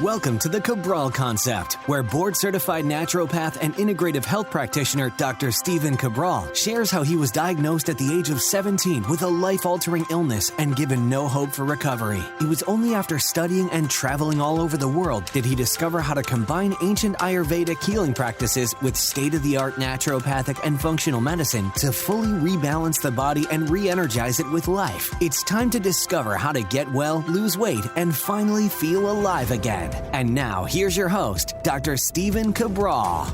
Welcome to the Cabral Concept, where board-certified naturopath and integrative health practitioner Dr. Stephen Cabral shares how he was diagnosed at the age of 17 with a life-altering illness and given no hope for recovery. It was only after studying and traveling all over the world did he discover how to combine ancient Ayurvedic healing practices with state-of-the-art naturopathic and functional medicine to fully rebalance the body and re-energize it with life. It's time to discover how to get well, lose weight, and finally feel alive again. And now, here's your host, Dr. Stephen Cabral.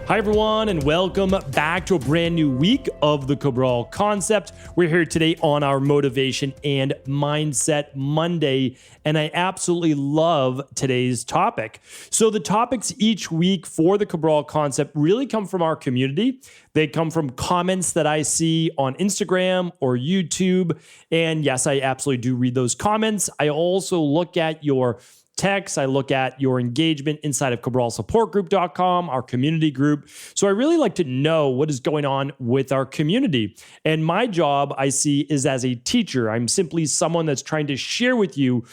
Hi, everyone, and welcome back to a brand new week of the Cabral Concept. We're here today on our Motivation and Mindset Monday, and I absolutely love today's topic. So the topics each week for the Cabral Concept really come from our community. They come from comments that I see on Instagram or YouTube. And yes, I absolutely do read those comments. I also look at your texts. I look at your engagement inside of CabralSupportGroup.com, our community group. So I really like to know what is going on with our community. And my job, I see, is as a teacher. I'm simply someone that's trying to share with you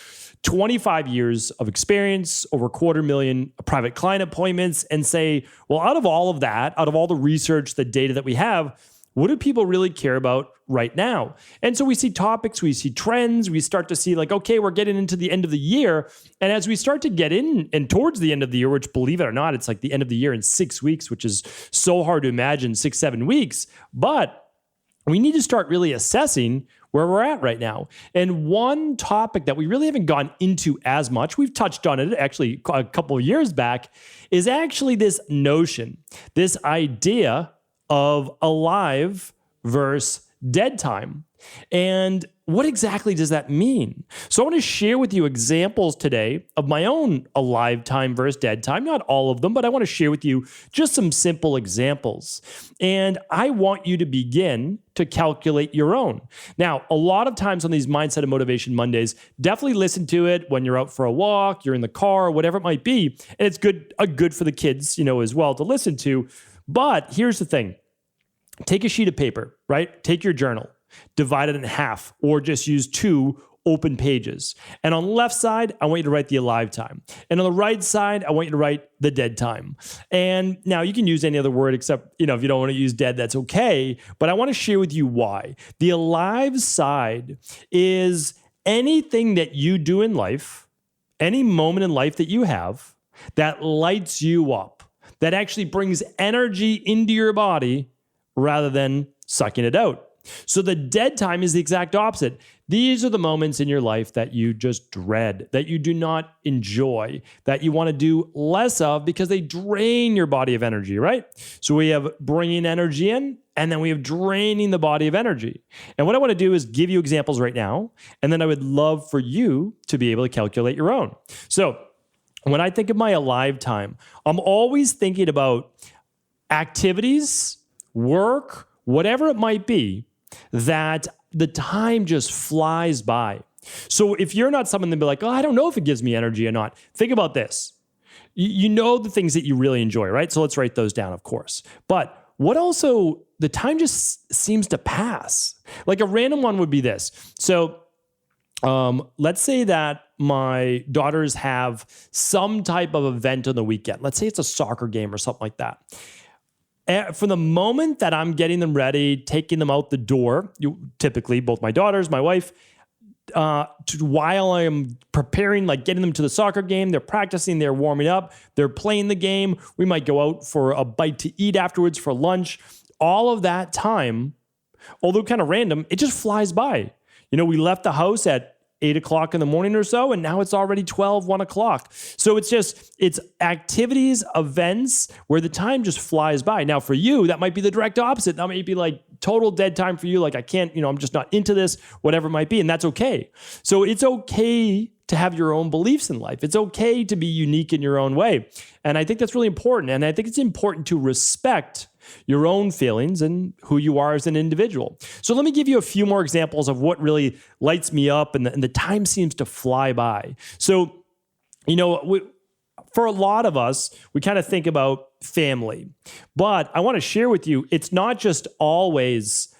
25 years of experience, over 250,000 private client appointments, and say, well, out of all of that, out of all the research, the data that we have, what do people really care about right now? And so we see topics, we see trends, we start to see like, okay, we're getting into the end of the year. And as we start to get in and towards the end of the year, which believe it or not, it's like the end of the year in 6 weeks, which is so hard to imagine, 6-7 weeks. But we need to start really assessing where we're at right now. And one topic that we really haven't gone into as much, we've touched on it actually a couple of years back, is actually this notion, this idea of alive versus dead time. And what exactly does that mean? So I want to share with you examples today of my own alive time versus dead time. Not all of them, but I want to share with you just some simple examples. And I want you to begin to calculate your own. Now, a lot of times on these Mindset and Motivation Mondays, definitely listen to it when you're out for a walk, you're in the car, whatever it might be. And it's good for the kids, as well to listen to. But here's the thing. Take a sheet of paper, right? Take your journal, divide it in half, or just use 2 open pages. And on the left side, I want you to write the alive time. And on the right side, I want you to write the dead time. And now you can use any other word except, if you don't want to use dead, that's okay. But I want to share with you why. The alive side is anything that you do in life, any moment in life that you have that lights you up, that actually brings energy into your body rather than sucking it out. So the dead time is the exact opposite. These are the moments in your life that you just dread, that you do not enjoy, that you want to do less of because they drain your body of energy, right? So we have bringing energy in, and then we have draining the body of energy. And what I want to do is give you examples right now, and then I would love for you to be able to calculate your own. So when I think of my alive time, I'm always thinking about activities, work, whatever it might be, that the time just flies by. So if you're not someone that be like, I don't know if it gives me energy or not, think about this. You know the things that you really enjoy, right? So let's write those down, of course. But what also, the time just seems to pass. Like a random one would be this. So let's say that my daughters have some type of event on the weekend. Let's say it's a soccer game or something like that. From the moment that I'm getting them ready, taking them out the door, typically both my daughters, my wife, while I am preparing, like getting them to the soccer game, they're practicing, they're warming up, they're playing the game. We might go out for a bite to eat afterwards for lunch. All of that time, although kind of random, it just flies by. We left the house at 8 o'clock in the morning or so, and now it's already 1 o'clock. So it's activities, events where the time just flies by. Now for you, that might be the direct opposite. That might be like total dead time for you. Like I can't, I'm just not into this, whatever it might be. And that's okay. So it's okay to have your own beliefs in life. It's okay to be unique in your own way. And I think that's really important. And I think it's important to respect your own feelings and who you are as an individual. So let me give you a few more examples of what really lights me up and the time seems to fly by. So, for a lot of us, we kind of think about family, but I want to share with you, it's not just always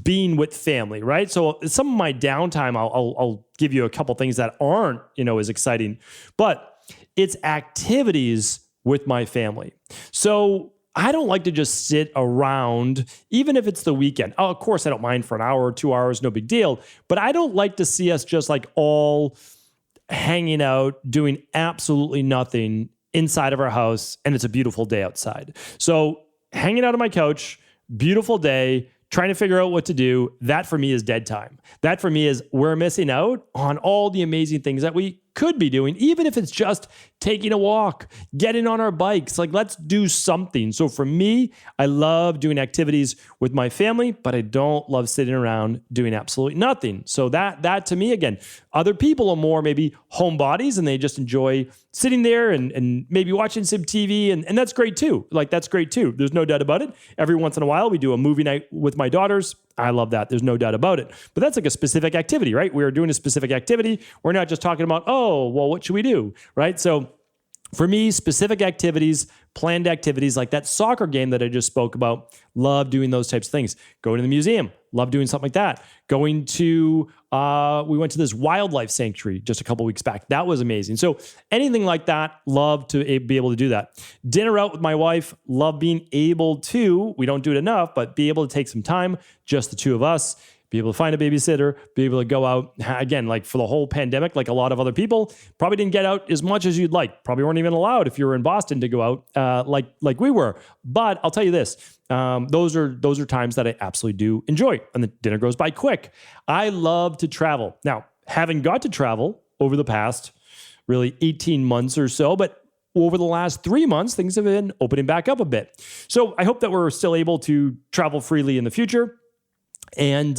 being with family, right? So some of my downtime, I'll give you a couple things that aren't, as exciting, but it's activities with my family. So I don't like to just sit around, even if it's the weekend. Oh, of course, I don't mind for an hour or 2 hours, no big deal. But I don't like to see us just like all hanging out, doing absolutely nothing inside of our house, and it's a beautiful day outside. So hanging out on my couch, beautiful day, trying to figure out what to do, that for me is dead time. That for me is we're missing out on all the amazing things that we could be doing, even if it's just taking a walk, getting on our bikes. Like, let's do something. So for me, I love doing activities with my family, but I don't love sitting around doing absolutely nothing. So that to me, again, other people are more maybe homebodies and they just enjoy sitting there and maybe watching some TV. And that's great too. Like, that's great too. There's no doubt about it. Every once in a while, we do a movie night with my daughters. I love that. There's no doubt about it. But that's like a specific activity, right? We're doing a specific activity. We're not just talking about, oh, well, what should we do, right? So for me, specific activities, planned activities, like that soccer game that I just spoke about, love doing those types of things. Going to the museum, love doing something like that. Going to, we went to this wildlife sanctuary just a couple weeks back. That was amazing. So anything like that, love to be able to do that. Dinner out with my wife, love being able to, we don't do it enough, but be able to take some time, just the two of us, be able to find a babysitter, be able to go out. Again, like for the whole pandemic, like a lot of other people, probably didn't get out as much as you'd like. Probably weren't even allowed if you were in Boston to go out like we were. But I'll tell you this, those are times that I absolutely do enjoy. And the dinner goes by quick. I love to travel. Now, having got to travel over the past really 18 months or so, but over the last 3 months, things have been opening back up a bit. So I hope that we're still able to travel freely in the future. And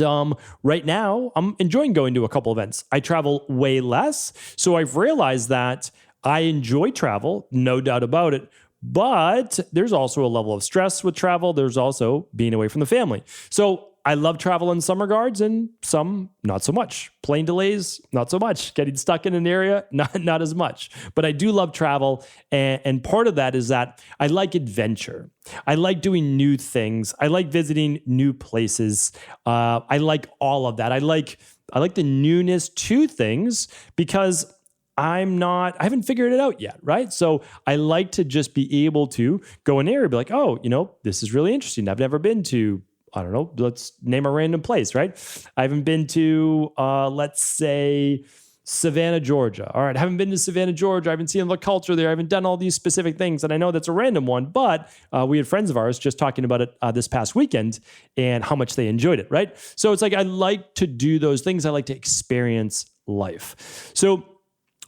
right now, I'm enjoying going to a couple events. I travel way less. So I've realized that I enjoy travel, no doubt about it. But there's also a level of stress with travel. There's also being away from the family. So I love travel in some regards and some not so much. Plane delays, not so much. Getting stuck in an area, not as much. But I do love travel. And part of that is that I like adventure. I like doing new things. I like visiting new places. I like all of that. I like the newness to things because I haven't figured it out yet, right? So I like to just be able to go in there and be like, oh, this is really interesting. I've never been to, I don't know, let's name a random place, right? I haven't been to, let's say, Savannah, Georgia. All right, I haven't been to Savannah, Georgia. I haven't seen the culture there. I haven't done all these specific things. And I know that's a random one, but we had friends of ours just talking about it this past weekend and how much they enjoyed it, right? So it's like I like to do those things. I like to experience life. So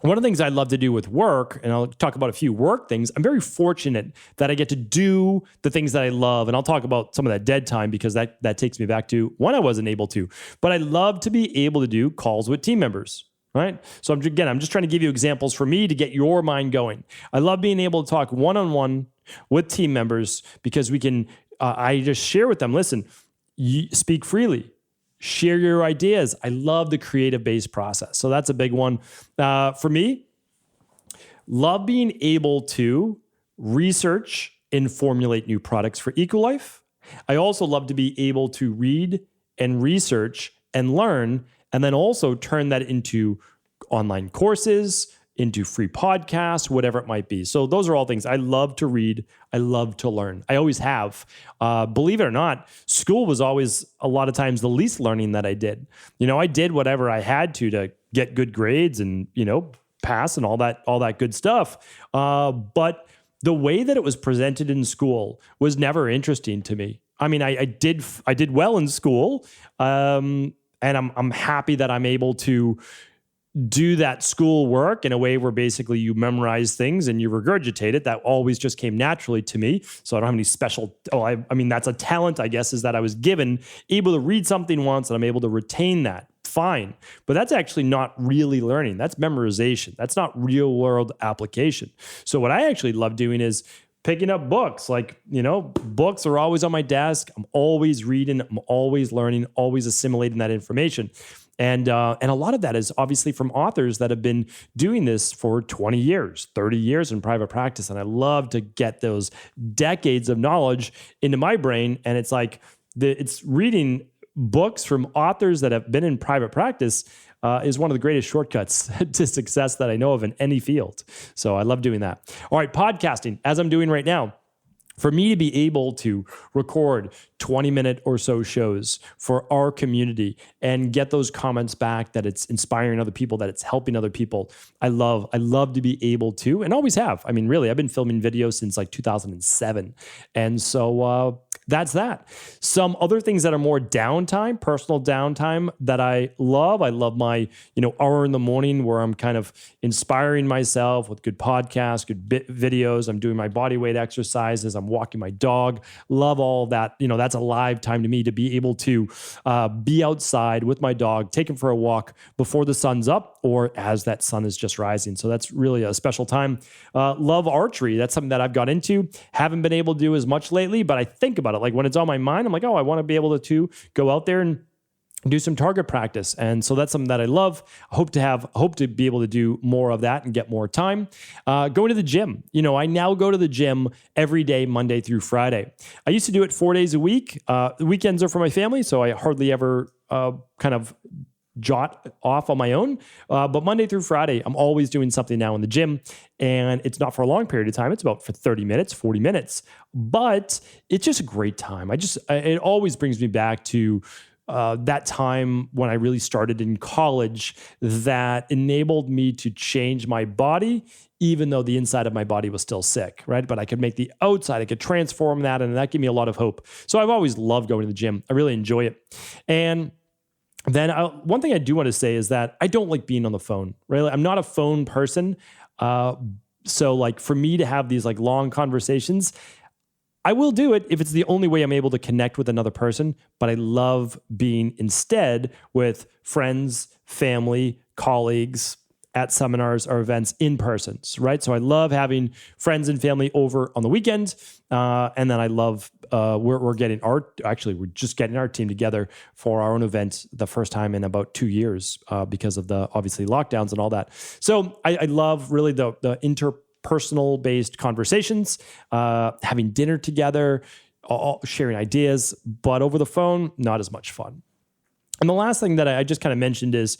one of the things I love to do with work, and I'll talk about a few work things, I'm very fortunate that I get to do the things that I love. And I'll talk about some of that dead time because that takes me back to when I wasn't able to. But I love to be able to do calls with team members, right? So I'm just trying to give you examples for me to get your mind going. I love being able to talk one-on-one with team members because we can, I just share with them, listen, speak freely. Share your ideas. I love the creative-based process. So that's a big one. For me, love being able to research and formulate new products for EcoLife. I also love to be able to read and research and learn, and then also turn that into online courses, into free podcasts, whatever it might be. So those are all things. I love to read. I love to learn. I always have. Believe it or not, school was always a lot of times the least learning that I did. I did whatever I had to get good grades and, pass and all that good stuff. But the way that it was presented in school was never interesting to me. I mean, I did well in school, and I'm happy that I'm able to do that school work in a way where basically you memorize things and you regurgitate it. That always just came naturally to me. So I don't have any special, I mean, that's a talent, I guess, is that I was able to read something once and I'm able to retain that. Fine. But that's actually not really learning. That's memorization. That's not real world application. So what I actually love doing is picking up books. Like, books are always on my desk. I'm always reading. I'm always learning, always assimilating that information. And a lot of that is obviously from authors that have been doing this for 20 years, 30 years in private practice. And I love to get those decades of knowledge into my brain. And it's like, it's reading books from authors that have been in private practice is one of the greatest shortcuts to success that I know of in any field. So I love doing that. All right, podcasting, as I'm doing right now. For me to be able to record 20-minute or so shows for our community and get those comments back that it's inspiring other people, that it's helping other people, I love to be able to, and always have. I mean, really, I've been filming videos since like 2007. And so that's that. Some other things that are more downtime, personal downtime that I love my, hour in the morning where I'm kind of inspiring myself with good podcasts, good videos. I'm doing my body weight exercises. I'm walking my dog. Love all of that. That's a live time to me to be able to be outside with my dog, take him for a walk before the sun's up or as that sun is just rising. So that's really a special time. Love archery. That's something that I've got into. Haven't been able to do as much lately, but I think about it. Like when it's on my mind, I'm like, oh, I want to be able to go out there and do some target practice. And so that's something that I love. Hope to be able to do more of that and get more time. Going to the gym. I now go to the gym every day, Monday through Friday. I used to do it 4 days a week. The weekends are for my family, so I hardly ever kind of jot off on my own. But Monday through Friday, I'm always doing something now in the gym. And it's not for a long period of time. It's about for 30 minutes, 40 minutes. But it's just a great time. It always brings me back to that time when I really started in college that enabled me to change my body, even though the inside of my body was still sick, right? But I could make the outside, I could transform that, and that gave me a lot of hope. So I've always loved going to the gym. I really enjoy it. And then one thing I do want to say is that I don't like being on the phone, right? I'm not a phone person. So like for me to have these like long conversations, I will do it if it's the only way I'm able to connect with another person, but I love being instead with friends, family, colleagues at seminars or events in person, right? So I love having friends and family over on the weekend. And then I love, we're just getting our team together for our own event the first time in about 2 years because of the obviously lockdowns and all that. So I love really the interpersonal based conversations, having dinner together, sharing ideas, but over the phone, not as much fun. And the last thing that I just kind of mentioned is,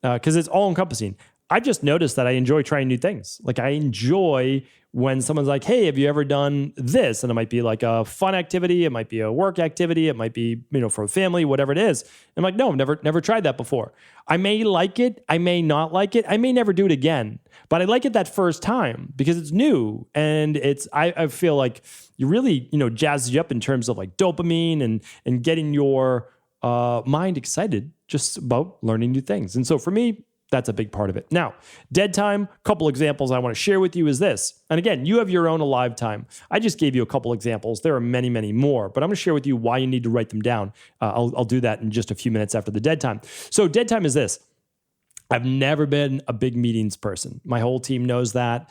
because it's all encompassing, I just noticed that I enjoy trying new things. Like I enjoy when someone's like, hey, have you ever done this? And it might be like a fun activity. It might be a work activity. It might be, for a family, whatever it is. I'm like, no, I've never tried that before. I may like it. I may not like it. I may never do it again, but I like it that first time because it's new. And I feel like you really, jazzes you up in terms of like dopamine and getting your mind excited just about learning new things. And so for me, that's a big part of it. Now, dead time, couple examples I want to share with you is this. And again, you have your own alive time. I just gave you a couple examples. There are many, many more, but I'm going to share with you why you need to write them down. I'll do that in just a few minutes after the dead time. So dead time is this. I've never been a big meetings person. My whole team knows that.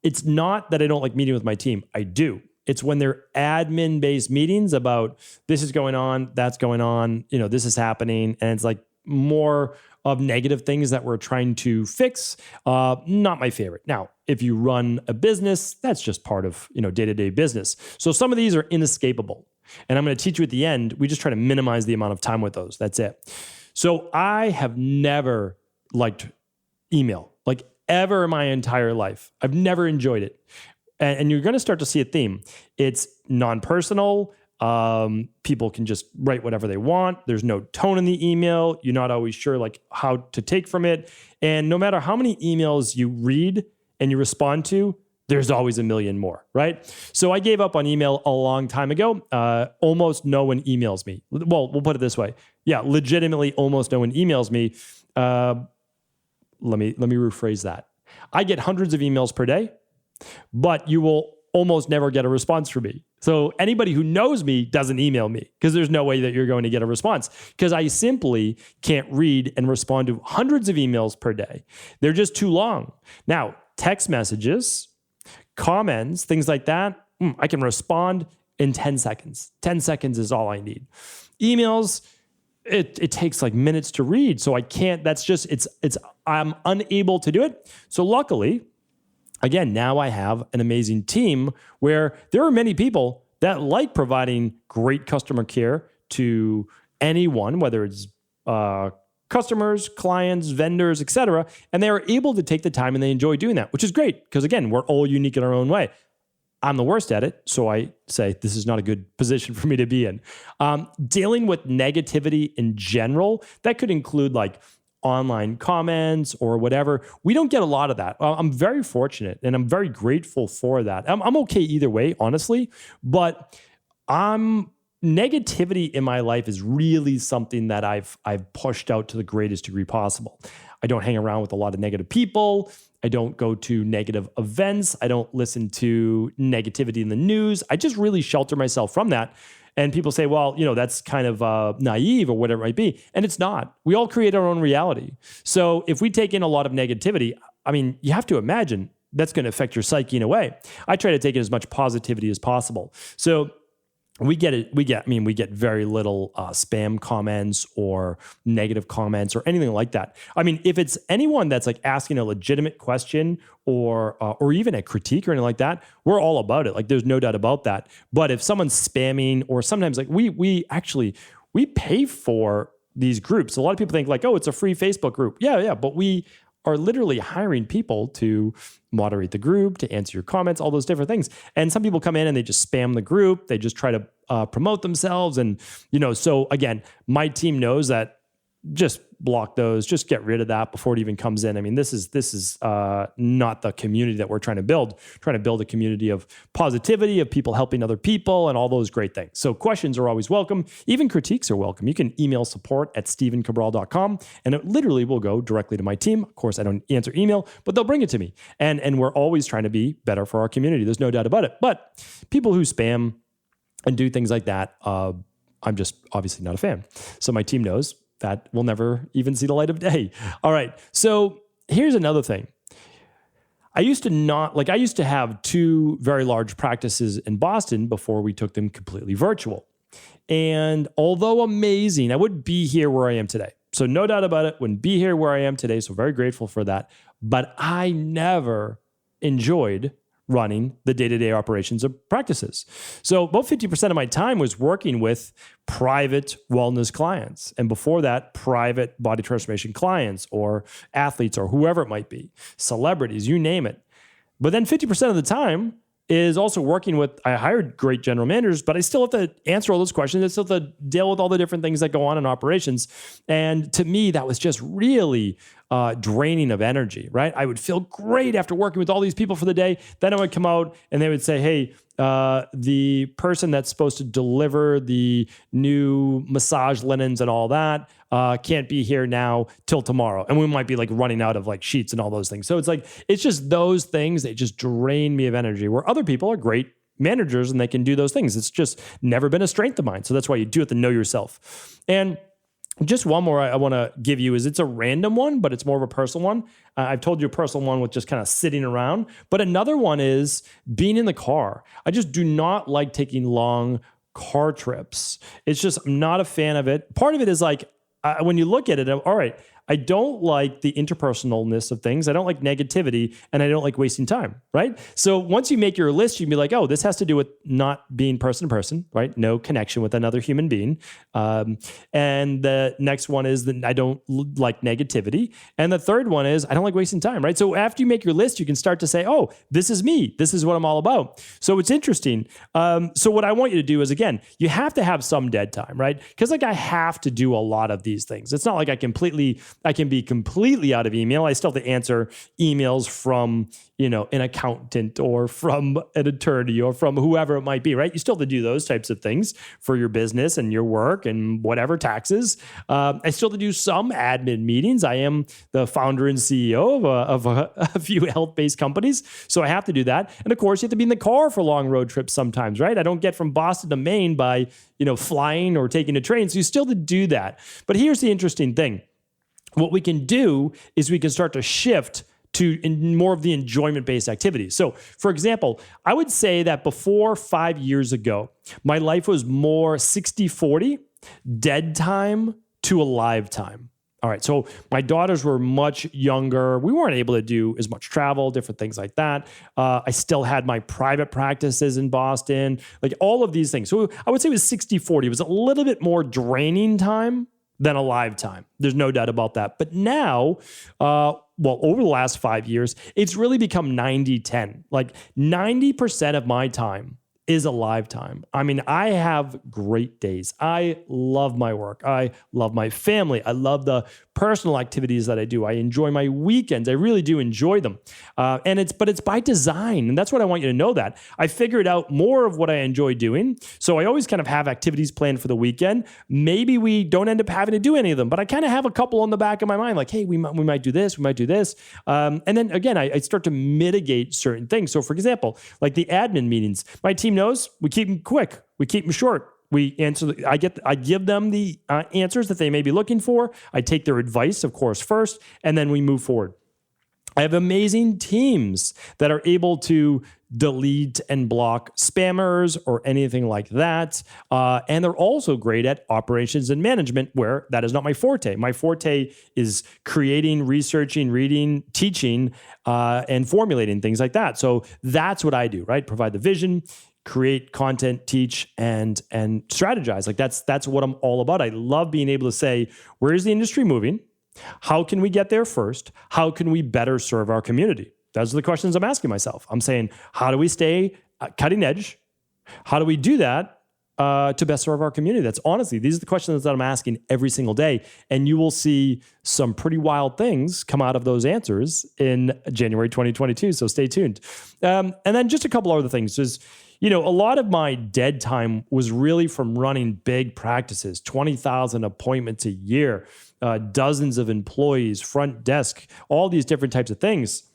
It's not that I don't like meeting with my team. I do. It's when they're admin-based meetings about this is going on, that's going on, this is happening, and it's like more of negative things that we're trying to fix. Not my favorite. Now, if you run a business, that's just part of, day-to-day business. So some of these are inescapable. And I'm going to teach you at the end, we just try to minimize the amount of time with those. That's it. So I have never liked email, like ever in my entire life. I've never enjoyed it. And you're going to start to see a theme. It's non-personal. People can just write whatever they want. There's no tone in the email. You're not always sure like how to take from it. And no matter how many emails you read and you respond to, there's always a million more, right? So I gave up on email a long time ago. Almost no one emails me. Well, we'll put it this way. Yeah, legitimately almost no one emails me. Let me rephrase that. I get hundreds of emails per day, but you will almost never get a response from me. So anybody who knows me doesn't email me because there's no way that you're going to get a response because I simply can't read and respond to hundreds of emails per day. They're just too long. Now, text messages, comments, things like that, I can respond in 10 seconds. 10 seconds is all I need. Emails, it takes like minutes to read. So I can't, I'm unable to do it. So luckily, again, now I have an amazing team where there are many people that like providing great customer care to anyone, whether it's customers, clients, vendors, etc. And they are able to take the time and they enjoy doing that, which is great because, again, we're all unique in our own way. I'm the worst at it, so I say this is not a good position for me to be in. Dealing with negativity in general, that could include like online comments or whatever. We don't get a lot of that. I'm very fortunate and I'm very grateful for that. I'm okay either way, honestly, but negativity in my life is really something that I've pushed out to the greatest degree possible. I don't hang around with a lot of negative people. I don't go to negative events. I don't listen to negativity in the news. I just really shelter myself from that. And people say, well, that's kind of naive or whatever it might be. And it's not. We all create our own reality. So if we take in a lot of negativity, you have to imagine that's going to affect your psyche in a way. I try to take in as much positivity as possible. So we get very little spam comments or negative comments or anything like that. If it's anyone that's like asking a legitimate question or even a critique or anything like that, we're all about it. Like there's no doubt about that. But if someone's spamming, or sometimes like we pay for these groups. A lot of people think like, oh, it's a free Facebook group. Yeah. But we are literally hiring people to moderate the group, to answer your comments, all those different things. And some people come in and they just spam the group. They just try to promote themselves. And, so again, my team knows that just block those, just get rid of that before it even comes in. This is not the community that we're trying to build. We're trying to build a community of positivity, of people helping other people and all those great things. So questions are always welcome. Even critiques are welcome. You can email support@stevencabral.com and it literally will go directly to my team. Of course, I don't answer email, but they'll bring it to me. And we're always trying to be better for our community. There's no doubt about it. But people who spam and do things like that, I'm just obviously not a fan. So my team knows that will never even see the light of day. All right. So here's another thing. I used to have 2 very large practices in Boston before we took them completely virtual. And although amazing, I wouldn't be here where I am today. So no doubt about it, wouldn't be here where I am today. So very grateful for that. But I never enjoyed running the day-to-day operations of practices. So about 50% of my time was working with private wellness clients. And before that, private body transformation clients or athletes or whoever it might be, celebrities, you name it. But then 50% of the time is also working with, I hired great general managers, but I still have to answer all those questions. I still have to deal with all the different things that go on in operations. And to me, that was just really draining of energy, right? I would feel great after working with all these people for the day. Then I would come out and they would say, hey, the person that's supposed to deliver the new massage linens and all that can't be here now till tomorrow. And we might be like running out of like sheets and all those things. So it's just those things that just drain me of energy, where other people are great managers and they can do those things. It's just never been a strength of mine. So that's why you do have to know yourself. And just one more I want to give you is it's a random one, but it's more of a personal one. I've told you a personal one with just kind of sitting around, but another one is being in the car. I just do not like taking long car trips. It's just, I'm not a fan of it. Part of it is like, when you look at it, all right, I don't like the interpersonalness of things. I don't like negativity, and I don't like wasting time, right? So once you make your list, you can be like, oh, this has to do with not being person to person, right? No connection with another human being. And the next one is that I don't like negativity. And the third one is I don't like wasting time, right? So after you make your list, you can start to say, oh, this is me. This is what I'm all about. So it's interesting. So what I want you to do is, again, you have to have some dead time, right? Because like I have to do a lot of these things. It's not like I can be completely out of email. I still have to answer emails from, an accountant or from an attorney or from whoever it might be, right? You still have to do those types of things for your business and your work and whatever, taxes. I still have to do some admin meetings. I am the founder and CEO of a few health-based companies. So I have to do that. And of course, you have to be in the car for long road trips sometimes, right? I don't get from Boston to Maine by, flying or taking a train. So you still have to do that. But here's the interesting thing. What we can do is we can start to shift to more of the enjoyment-based activities. So, for example, I would say that before 5 years ago, my life was more 60-40, dead time to alive time. All All right. So my daughters were much younger. We weren't able to do as much travel, different things like that. I still had my private practices in Boston, like all of these things. So I would say it was 60-40. It was a little bit more draining time than a live time. There's no doubt about that. But now, over the last 5 years, it's really become 90-10. Like 90% of my time is a live time. I mean, I have great days. I love my work. I love my family. I love the personal activities that I do. I enjoy my weekends. I really do enjoy them. But it's by design. And that's what I want you to know, that I figured out more of what I enjoy doing. So I always kind of have activities planned for the weekend. Maybe we don't end up having to do any of them, but I kind of have a couple on the back of my mind, like, hey, we might do this, we might do this. And then again, I start to mitigate certain things. So for example, like the admin meetings, my team knows we keep them quick. We keep them short. I give them the answers that they may be looking for. I take their advice, of course, first, and then we move forward. I have amazing teams that are able to delete and block spammers or anything like that. And they're also great at operations and management, where that is not my forte. My forte is creating, researching, reading, teaching, and formulating things like that. So that's what I do, right? Provide the vision, create content, teach, and strategize. Like that's what I'm all about. I love being able to say, where is the industry moving? How can we get there first? How can we better serve our community? Those are the questions I'm asking myself. I'm saying, how do we stay cutting edge? How do we do that to best serve our community? That's honestly, these are the questions that I'm asking every single day. And you will see some pretty wild things come out of those answers in January 2022. So stay tuned. And then just a couple other things is, a lot of my dead time was really from running big practices, 20,000 appointments a year, dozens of employees, front desk, all these different types of things,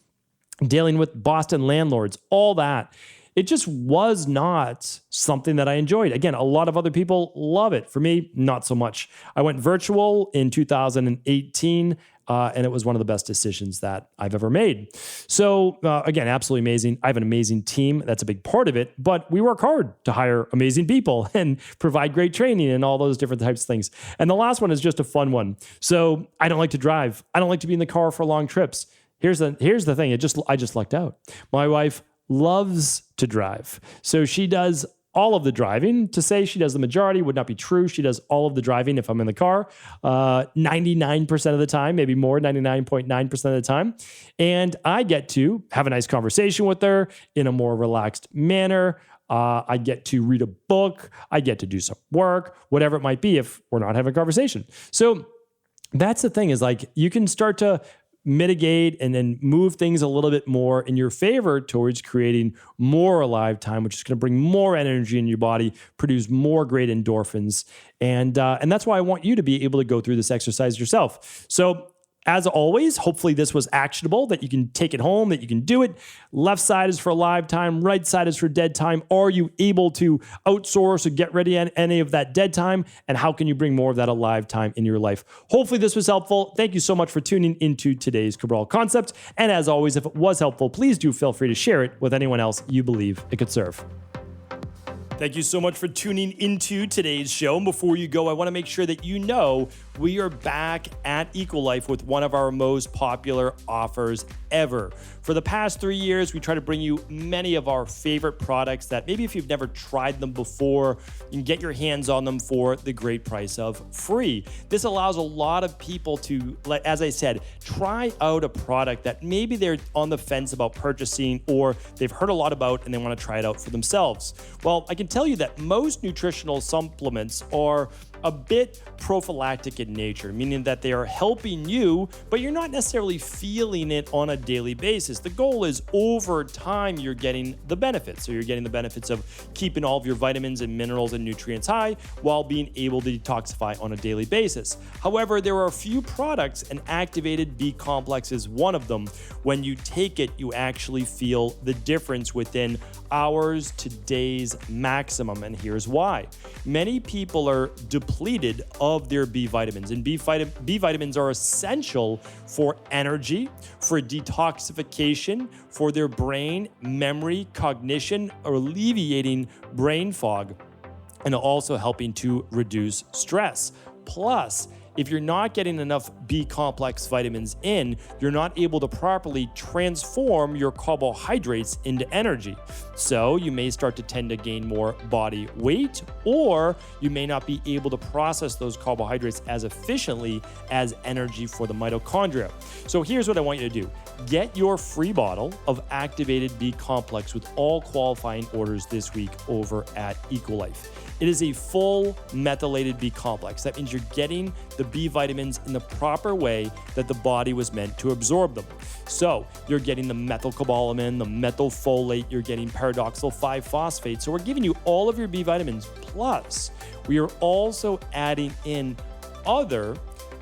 dealing with Boston landlords, all that. It just was not something that I enjoyed. Again, a lot of other people love it. For me, not so much. I went virtual in 2018, and it was one of the best decisions that I've ever made. So again, absolutely amazing. I have an amazing team. That's a big part of it, but we work hard to hire amazing people and provide great training and all those different types of things. And the last one is just a fun one. So I don't like to drive. I don't like to be in the car for long trips. Here's the thing. I just lucked out. My wife loves to drive. So she does all of the driving. To say she does the majority would not be true. She does all of the driving if I'm in the car, 99% of the time, maybe more, 99.9% of the time. And I get to have a nice conversation with her in a more relaxed manner. I get to read a book. I get to do some work, whatever it might be if we're not having a conversation. So that's the thing, is like you can start to mitigate and then move things a little bit more in your favor towards creating more alive time, which is going to bring more energy in your body, produce more great endorphins. And that's why I want you to be able to go through this exercise yourself. So as always, hopefully this was actionable, that you can take it home, that you can do it. Left side is for live time, right side is for dead time. Are you able to outsource or get ready on any of that dead time? And how can you bring more of that alive time in your life? Hopefully this was helpful. Thank you so much for tuning into today's Cabral Concept. And as always, if it was helpful, please do feel free to share it with anyone else you believe it could serve. Thank you so much for tuning into today's show. And before you go, I want to make sure that you know we are back at Equalife with one of our most popular offers ever. For the past 3 years, we try to bring you many of our favorite products that maybe if you've never tried them before, you can get your hands on them for the great price of free. This allows a lot of people to, as I said, try out a product that maybe they're on the fence about purchasing or they've heard a lot about and they want to try it out for themselves. Well, I can tell you that most nutritional supplements are a bit prophylactic in nature, meaning that they are helping you, but you're not necessarily feeling it on a daily basis. The goal is over time, you're getting the benefits. So you're getting the benefits of keeping all of your vitamins and minerals and nutrients high while being able to detoxify on a daily basis. However, there are a few products, and activated B complex is one of them. When you take it, you actually feel the difference within hours to days maximum. And here's why. Many people are depleted of their B vitamins, and B vitamins are essential for energy, for detoxification, for their brain, memory, cognition, alleviating brain fog, and also helping to reduce stress. Plus, if you're not getting enough B complex vitamins in, you're not able to properly transform your carbohydrates into energy. So you may start to tend to gain more body weight, or you may not be able to process those carbohydrates as efficiently as energy for the mitochondria. So here's what I want you to do. Get your free bottle of activated B complex with all qualifying orders this week over at Equilife. It is a full methylated B complex. That means you're getting the B vitamins in the proper way that the body was meant to absorb them. So you're getting the methylcobalamin, the methylfolate, you're getting paradoxal 5-phosphate. So we're giving you all of your B vitamins. Plus, we are also adding in other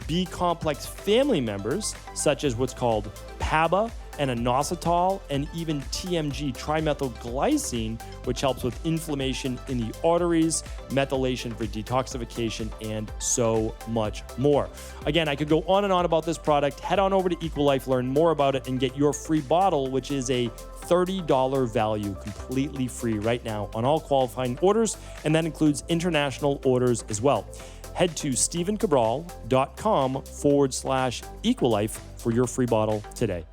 B complex family members, such as what's called PABA and inositol, and even TMG, trimethylglycine, which helps with inflammation in the arteries, methylation for detoxification, and so much more. Again, I could go on and on about this product. Head on over to Equilife, learn more about it, and get your free bottle, which is a $30 value, completely free right now on all qualifying orders, and that includes international orders as well. Head to stevencabral.com/Equilife for your free bottle today.